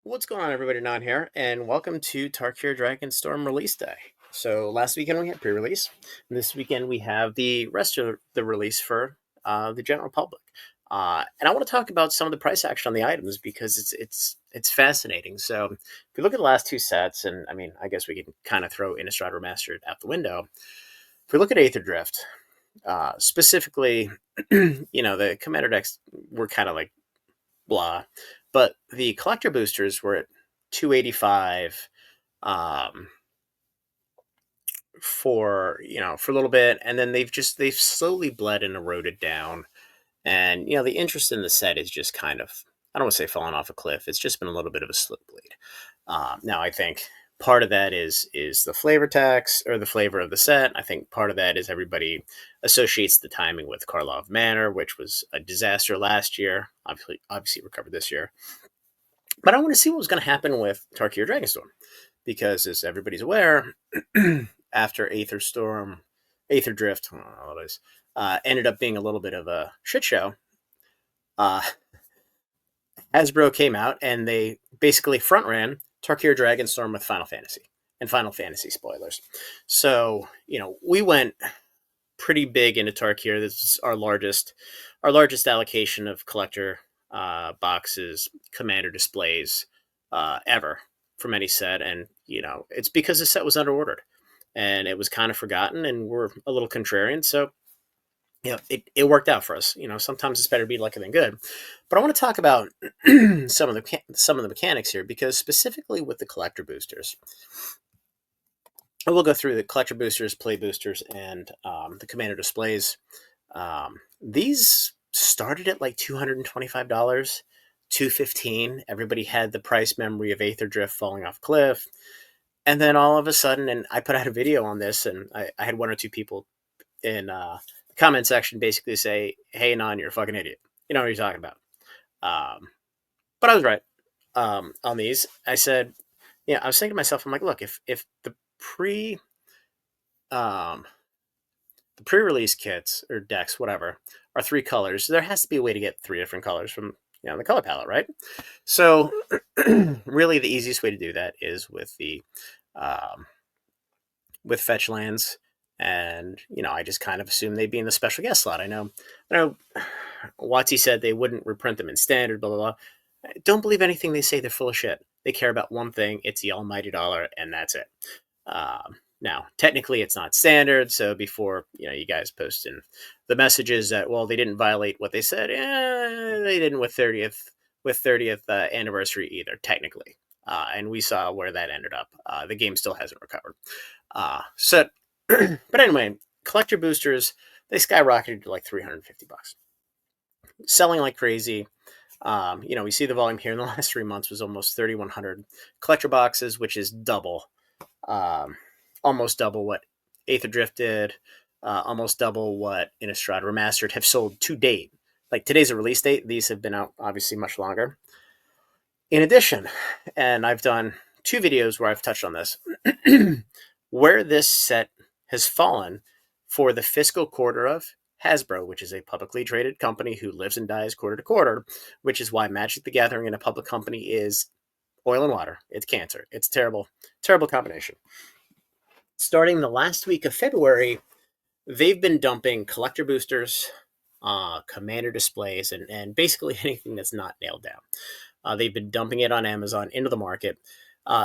What's going on, everybody? Down here, and welcome to Tarkir Dragonstorm release day. So last weekend we had pre-release. And this weekend we have the rest of the release for the general public. And I want to talk about some of the price action on the items because it's fascinating. So if you look at the last two sets, and I mean, I guess we can kind of throw Innistrad Remastered out the window. If we look at Aether Drift, specifically, the commander decks were kind of like blah. But the collector boosters were at 285 um, for a little bit, and then they've slowly bled and eroded down. And the interest in the set is just kind of, I don't want to say falling off a cliff. It's just been a little bit of a slip bleed. Now I think part of that is the flavor text or the flavor of the set. I think part of that is everybody associates the timing with Karlov Manor, which was a disaster last year. Obviously recovered this year. But I want to see what was going to happen with Tarkir Dragonstorm, because as everybody's aware, after Aether Drift, I don't know what it is, ended up being a little bit of a shit show. Hasbro came out and they basically front ran Tarkir Dragonstorm with Final Fantasy and Final Fantasy spoilers. So we went pretty big into Tarkir. This is our largest allocation of collector boxes, commander displays ever from any set. And it's because the set was underordered and it was kind of forgotten, and we're a little contrarian. So it worked out for us. Sometimes it's better to be lucky than good. But I want to talk about some of the mechanics here, because specifically with the collector boosters, and we'll go through the collector boosters, play boosters, and the commander displays. These started at like $225, $215. Everybody had the price memory of Aether Drift falling off cliff. And then all of a sudden, and I put out a video on this, and I had one or two people in the comment section basically say, "Hey, Non, you're a fucking idiot. You know what you're talking about." But I was right on these. I said, I was thinking to myself, I'm like, look, if the pre-release kits or decks, whatever, are three colors, there has to be a way to get three different colors from the color palette, right? So really the easiest way to do that is with the with fetch lands. And I just kind of assume they'd be in the special guest slot. I know Watsy said they wouldn't reprint them in standard, blah blah blah. Don't believe anything they say. They're full of shit. They care about one thing. It's the almighty dollar, and that's it. Now, technically, it's not standard. So before you guys post in the messages that, well, they didn't violate what they said, they didn't with 30th anniversary either, technically. And we saw where that ended up. The game still hasn't recovered. But anyway, collector boosters, they skyrocketed to like $350, selling like crazy. We see the volume here in the last 3 months was almost 3,100 collector boxes, which is double, almost double what Aether Drift did, almost double what Innistrad Remastered have sold to date. Like today's a release date. These have been out obviously much longer. In addition, and I've done 2 videos where I've touched on this, where this set has fallen for the fiscal quarter of Hasbro, which is a publicly traded company who lives and dies quarter to quarter, which is why Magic the Gathering in a public company is oil and water. It's cancer. It's terrible, terrible combination. Starting the last week of February, they've been dumping collector boosters, commander displays, and basically anything that's not nailed down. They've been dumping it on Amazon into the market.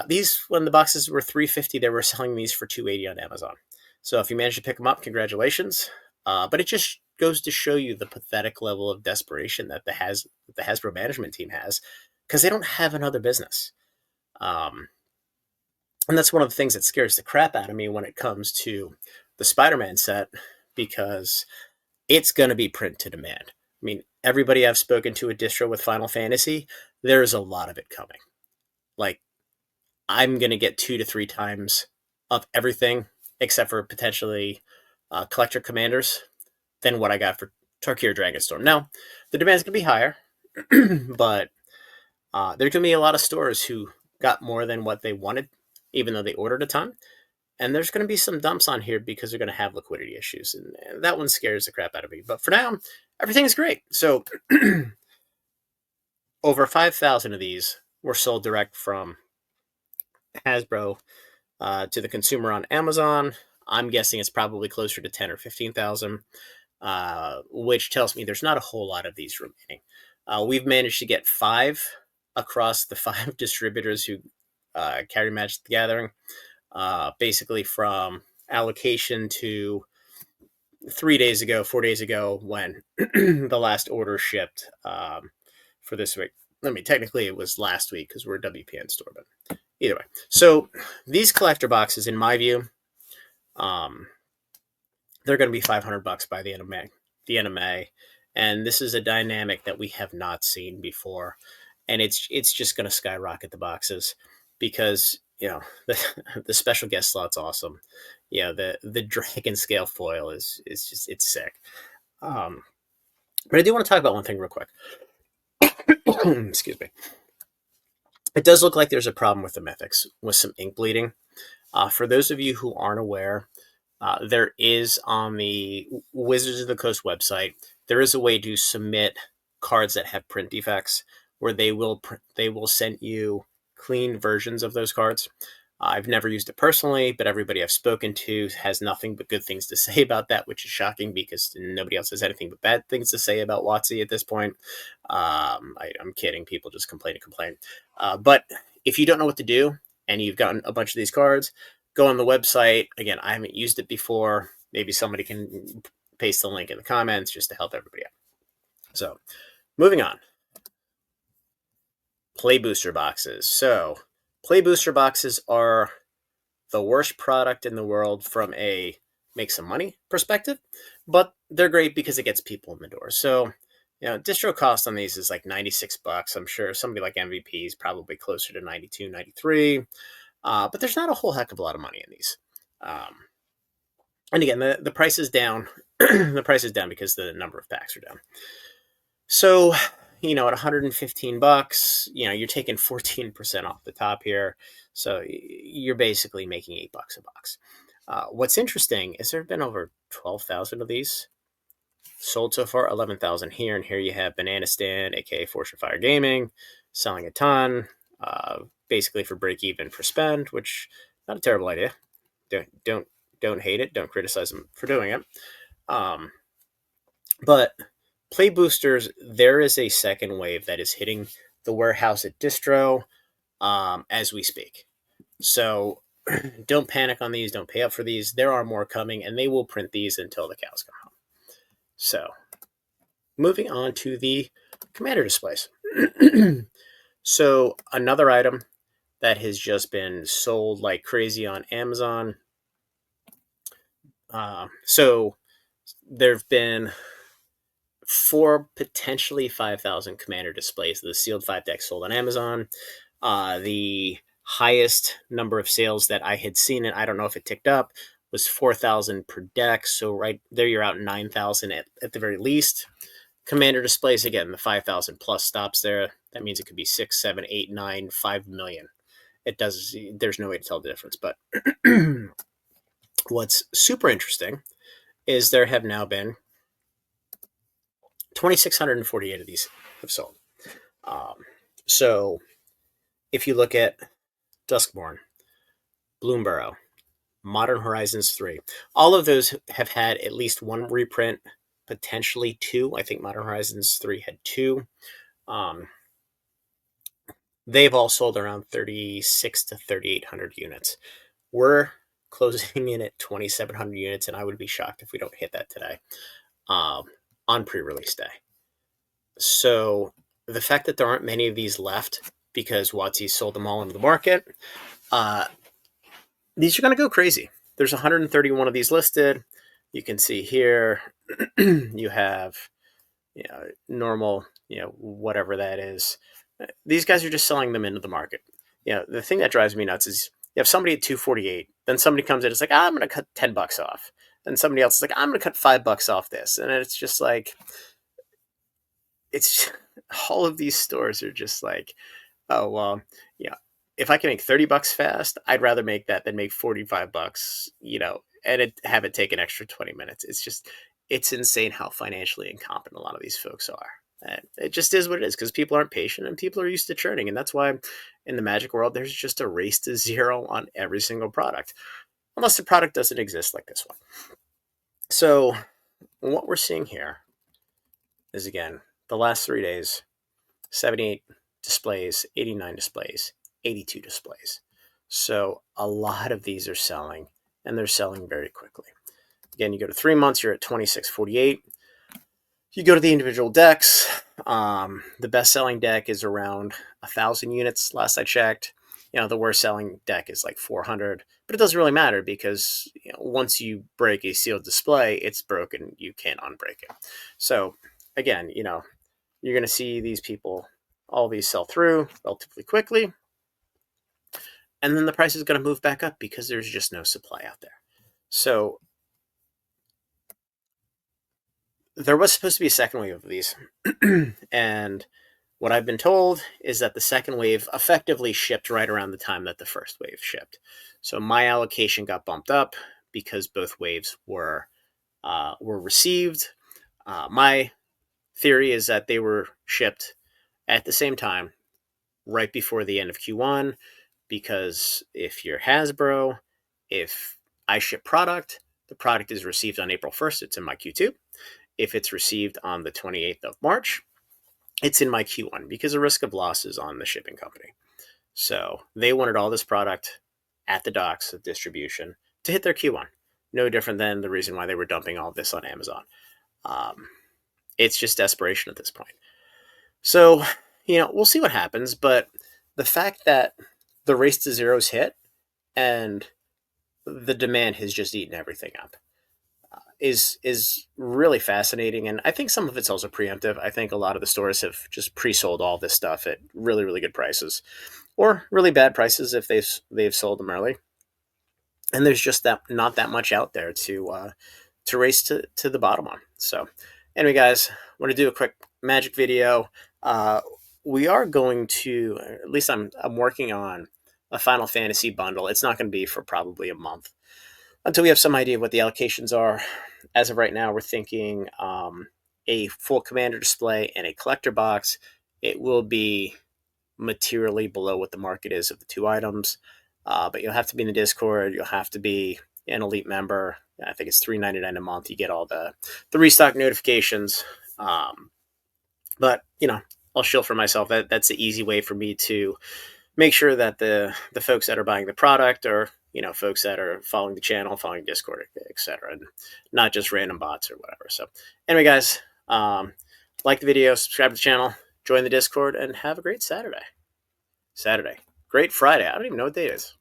These, when the boxes were $350, they were selling these for $280 on Amazon. So if you manage to pick them up, congratulations. But it just goes to show you the pathetic level of desperation that the Hasbro management team has, because they don't have another business. And that's one of the things that scares the crap out of me when it comes to the Spider-Man set, because it's going to be print to demand. I mean, everybody I've spoken to a distro with Final Fantasy, there's a lot of it coming. Like, I'm going to get 2 to 3 times of everything, except for potentially collector commanders, than what I got for Tarkir Dragonstorm. Now, the demand's going to be higher, but there's going to be a lot of stores who got more than what they wanted, even though they ordered a ton. And there's going to be some dumps on here because they're going to have liquidity issues. And that one scares the crap out of me. But for now, everything is great. So over 5,000 of these were sold direct from Hasbro to the consumer on Amazon. I'm guessing it's probably closer to 10 or 15,000, which tells me there's not a whole lot of these remaining. We've managed to get 5 across the 5 distributors who carry Magic the Gathering, basically from allocation to 4 days ago, when the last order shipped for this week. I mean, technically it was last week because we're a WPN store, but either way. So these collector boxes, in my view, they're going to be $500 by the end of May. And this is a dynamic that we have not seen before, and it's just going to skyrocket the boxes because the special guest slot's awesome. The dragon scale foil is just, it's sick. But I do want to talk about one thing real quick. Excuse me. It does look like there's a problem with the mythics, with some ink bleeding. For those of you who aren't aware, there is, on the Wizards of the Coast website, there is a way to submit cards that have print defects, where they will send you clean versions of those cards. I've never used it personally, but everybody I've spoken to has nothing but good things to say about that, which is shocking because nobody else has anything but bad things to say about WotC at this point. I'm kidding. People just complain. But if you don't know what to do and you've gotten a bunch of these cards, go on the website. Again, I haven't used it before. Maybe somebody can paste the link in the comments just to help everybody out. So, moving on. Play booster boxes. So, play booster boxes are the worst product in the world from a make some money perspective, but they're great because it gets people in the door. So, distro cost on these is like $96. I'm sure somebody like MVP is probably closer to 92, 93. But there's not a whole heck of a lot of money in these. And again, the price is down. The price is down because the number of packs are down. So, at $115, you're taking 14% off the top here. So you're basically making $8 a box. What's interesting is there have been over 12,000 of these sold so far, 11,000 here. And here you have Banana Stand, aka Fortune Fire Gaming, selling a ton, basically for break even for spend, which not a terrible idea. Don't hate it. Don't criticize them for doing it. But play boosters, there is a second wave that is hitting the warehouse at distro as we speak. So don't panic on these. Don't pay up for these. There are more coming, and they will print these until the cows come home. So moving on to the commander displays. So another item that has just been sold like crazy on Amazon. So there have been 4, potentially 5,000 commander displays. The sealed 5 decks sold on Amazon. The highest number of sales that I had seen, and I don't know if it ticked up, was 4,000 per deck. So right there, you're out 9,000 at the very least. Commander displays, again, the 5,000 plus stops there. That means it could be 6, 7, 8, 9, 5 million. It does. There's no way to tell the difference. But what's super interesting is there have now been 2,648 of these have sold. So if you look at Duskborn, Bloomburrow, Modern Horizons 3, all of those have had at least one reprint, potentially 2. I think Modern Horizons 3 had 2. They've all sold around 36 to 3,800 units. We're closing in at 2,700 units, and I would be shocked if we don't hit that today on pre-release day. So the fact that there aren't many of these left because WotC sold them all into the market, these are going to go crazy. There's 131 of these listed. You can see here you have normal, whatever that is. These guys are just selling them into the market. The thing that drives me nuts is you have somebody at 248, then somebody comes in, it's like, I'm going to cut $10 off. Then somebody else is like, I'm going to cut $5 off this. And it's just like, it's all of these stores are just like, oh, well, if I can make $30 fast, I'd rather make that than make $45, and have it take an extra 20 minutes. It's insane how financially incompetent a lot of these folks are. And it just is what it is because people aren't patient and people are used to churning. And that's why in the Magic world, there's just a race to zero on every single product, unless the product doesn't exist like this one. So what we're seeing here is, again, the last 3 days, 78 displays, 89 displays, 82 displays. So a lot of these are selling, and they're selling very quickly. Again, you go to 3 months, you're at 2648. You go to the individual decks. The best-selling deck is around 1,000 units last I checked. The worst-selling deck is like 400, but it doesn't really matter because once you break a sealed display, it's broken. You can't unbreak it. So again, you're going to see these people, all these sell through relatively quickly, and then the price is going to move back up because there's just no supply out there. So there was supposed to be a second wave of these, and what I've been told is that the second wave effectively shipped right around the time that the first wave shipped. So my allocation got bumped up because both waves were received. My theory is that they were shipped at the same time, right before the end of Q1, because if you're Hasbro, if I ship product, the product is received on April 1st, it's in my Q2. If it's received on the 28th of March, it's in my Q1 because the risk of loss is on the shipping company. So they wanted all this product at the docks of distribution to hit their Q1. No different than the reason why they were dumping all this on Amazon. It's just desperation at this point. So, we'll see what happens. But the fact that the race to zeros hit and the demand has just eaten everything up is really fascinating. And I think some of it's also preemptive. I think a lot of the stores have just pre-sold all this stuff at really, really good prices, or really bad prices if they've sold them early. And there's just not that much out there to race to the bottom on. So anyway, guys, want to do a quick Magic video. We are going to, at least I'm working on a Final Fantasy bundle. It's not going to be for probably a month until we have some idea of what the allocations are. As of right now, we're thinking a full commander display and a collector box. It will be materially below what the market is of the two items, but you'll have to be in the Discord. You'll have to be an elite member. I think it's $3.99 a month. You get all the restock notifications. But I'll shill for myself. That's the easy way for me to make sure that the folks that are buying the product are folks that are following the channel, following Discord, etc., and not just random bots or whatever. So anyway, guys, like the video, subscribe to the channel, join the Discord, and have a great Saturday. Great Friday. I don't even know what day it is.